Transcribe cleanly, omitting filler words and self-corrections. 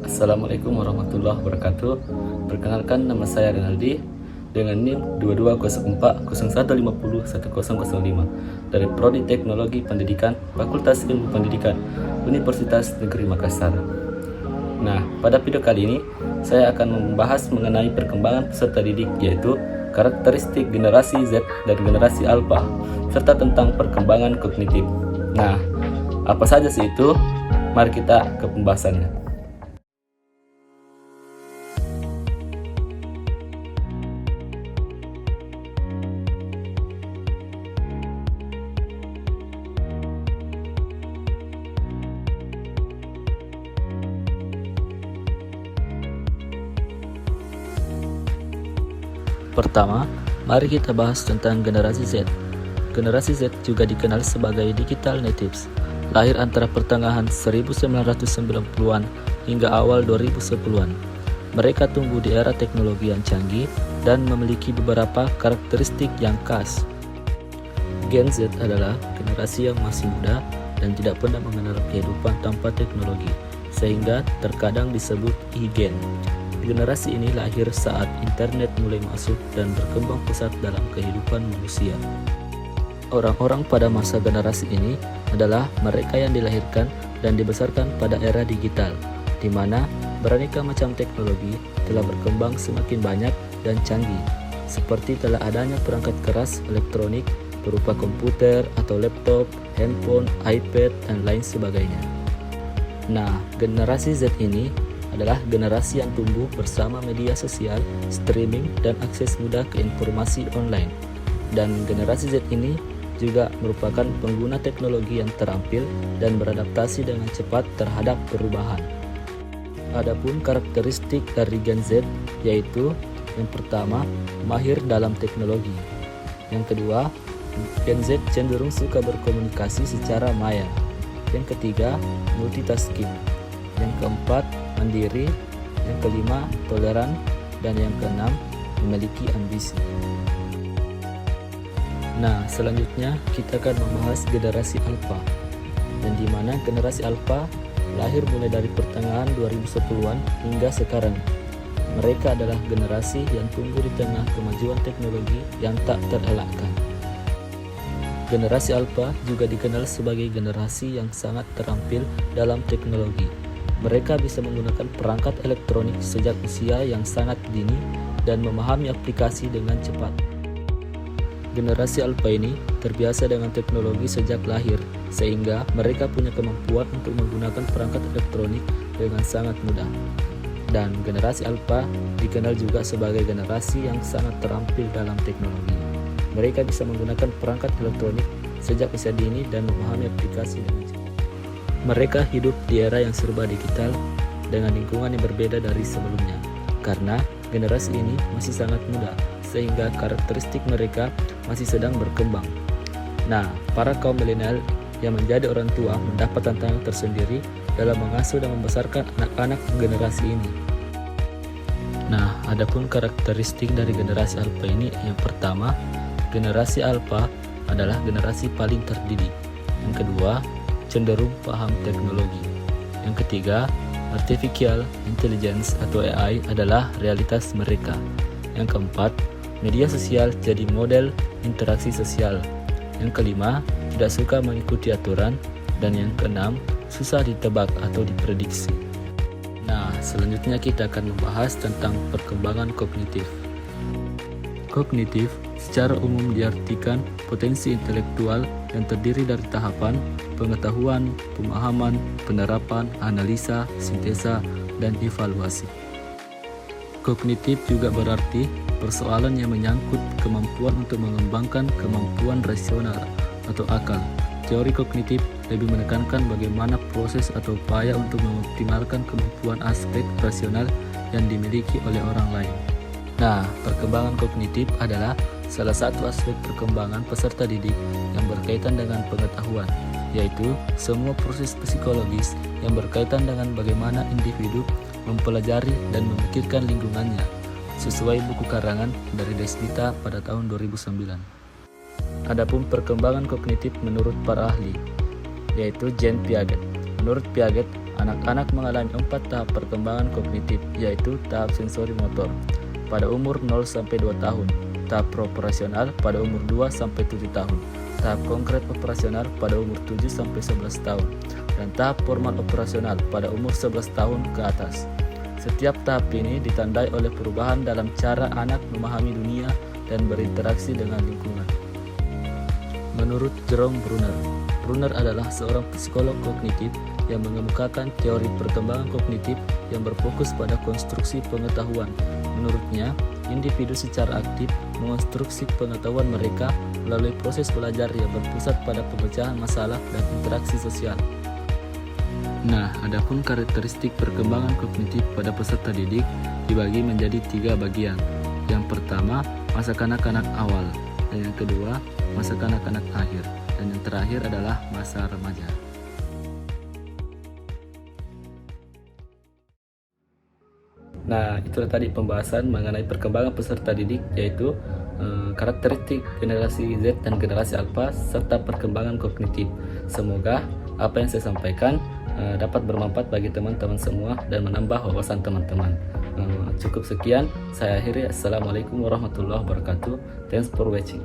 Assalamualaikum warahmatullahi wabarakatuh. Perkenalkan, nama saya Renaldi dengan NIM 220401501005 dari Prodi Teknologi Pendidikan Fakultas Ilmu Pendidikan Universitas Negeri Makassar. Nah, pada video kali ini saya akan membahas mengenai perkembangan peserta didik, yaitu karakteristik generasi Z dan generasi Alpha serta tentang perkembangan kognitif. Nah, apa saja sih itu? Mari kita ke pembahasannya. Pertama, mari kita bahas tentang generasi Z. Generasi Z juga dikenal sebagai digital natives, lahir antara pertengahan 1990-an hingga awal 2010-an. Mereka tumbuh di era teknologi yang canggih dan memiliki beberapa karakteristik yang khas. Gen Z adalah generasi yang masih muda dan tidak pernah mengenal kehidupan tanpa teknologi, sehingga terkadang disebut e-gen. Generasi ini lahir saat internet mulai masuk dan berkembang pesat dalam kehidupan manusia. Orang-orang pada masa generasi ini adalah mereka yang dilahirkan dan dibesarkan pada era digital, di mana beraneka macam teknologi telah berkembang semakin banyak dan canggih, seperti telah adanya perangkat keras elektronik berupa komputer atau laptop, handphone, iPad, dan lain sebagainya. Nah, generasi Z ini adalah generasi yang tumbuh bersama media sosial, streaming, dan akses mudah ke informasi online. Dan generasi Z ini juga merupakan pengguna teknologi yang terampil dan beradaptasi dengan cepat terhadap perubahan. Adapun karakteristik dari Gen Z yaitu yang pertama, mahir dalam teknologi. Yang kedua, Gen Z cenderung suka berkomunikasi secara maya. Yang ketiga, multitasking. Yang keempat, mandiri. Yang kelima, toleran. Dan yang keenam, memiliki ambisi. Nah, selanjutnya kita akan membahas generasi Alpha, yang dimana generasi Alpha lahir mulai dari pertengahan 2010-an hingga sekarang. Mereka adalah generasi yang tumbuh di tengah kemajuan teknologi yang tak terelakkan. Generasi Alpha juga dikenal sebagai generasi yang sangat terampil dalam teknologi. Mereka bisa menggunakan perangkat elektronik sejak usia yang sangat dini dan memahami aplikasi dengan cepat. Generasi Alpha ini terbiasa dengan teknologi sejak lahir, sehingga mereka punya kemampuan untuk menggunakan perangkat elektronik dengan sangat mudah. Dan generasi Alpha dikenal juga sebagai generasi yang sangat terampil dalam teknologi. Mereka bisa menggunakan perangkat elektronik sejak usia dini dan memahami aplikasi dengan cepat. Mereka hidup di era yang serba digital dengan lingkungan yang berbeda dari sebelumnya, karena generasi ini masih sangat muda, sehingga karakteristik mereka masih sedang berkembang. Nah, para kaum milenial yang menjadi orang tua mendapat tantangan tersendiri dalam mengasuh dan membesarkan anak-anak generasi ini. Nah, adapun karakteristik dari generasi Alpha ini, yang pertama, generasi Alpha adalah generasi paling terdidik. Yang kedua, cenderung paham teknologi. Yang ketiga, artificial intelligence atau AI adalah realitas mereka. Yang keempat, media sosial jadi model interaksi sosial. Yang kelima, tidak suka mengikuti aturan. Dan yang keenam, susah ditebak atau diprediksi. Nah, selanjutnya kita akan membahas tentang perkembangan kognitif. Kognitif secara umum diartikan potensi intelektual yang terdiri dari tahapan pengetahuan, pemahaman, penerapan, analisa, sintesa, dan evaluasi. Kognitif juga berarti persoalan yang menyangkut kemampuan untuk mengembangkan kemampuan rasional atau akal. Teori kognitif lebih menekankan bagaimana proses atau upaya untuk mengoptimalkan kemampuan aspek rasional yang dimiliki oleh orang lain. Nah, perkembangan kognitif adalah salah satu aspek perkembangan peserta didik yang berkaitan dengan pengetahuan, yaitu semua proses psikologis yang berkaitan dengan bagaimana individu mempelajari dan memikirkan lingkungannya, sesuai buku karangan dari Desmita pada tahun 2009. Adapun perkembangan kognitif menurut para ahli, yaitu Jean Piaget. Menurut Piaget, anak-anak mengalami 4 tahap perkembangan kognitif, yaitu tahap sensori motor pada umur 0-2 tahun, tahap operasional pada umur 2-7 tahun, tahap konkret operasional pada umur 7-11 tahun, dan tahap formal operasional pada umur 11 tahun ke atas. Setiap tahap ini ditandai oleh perubahan dalam cara anak memahami dunia dan berinteraksi dengan lingkungan. Menurut Jerome Bruner, Bruner adalah seorang psikolog kognitif yang mengemukakan teori perkembangan kognitif yang berfokus pada konstruksi pengetahuan. Menurutnya, individu secara aktif mengonstruksi pengetahuan mereka melalui proses belajar yang berpusat pada pemecahan masalah dan interaksi sosial. Nah, adapun karakteristik perkembangan kognitif pada peserta didik dibagi menjadi 3 bagian. Yang pertama, masa kanak-kanak awal, dan yang kedua, masa kanak-kanak akhir, dan yang terakhir adalah masa remaja. Nah, itulah tadi pembahasan mengenai perkembangan peserta didik, yaitu karakteristik generasi Z dan generasi Alpha serta perkembangan kognitif. Semoga apa yang saya sampaikan dapat bermanfaat bagi teman-teman semua dan menambah wawasan teman-teman. Cukup sekian, saya akhiri. Assalamualaikum warahmatullahi wabarakatuh. Thanks for watching.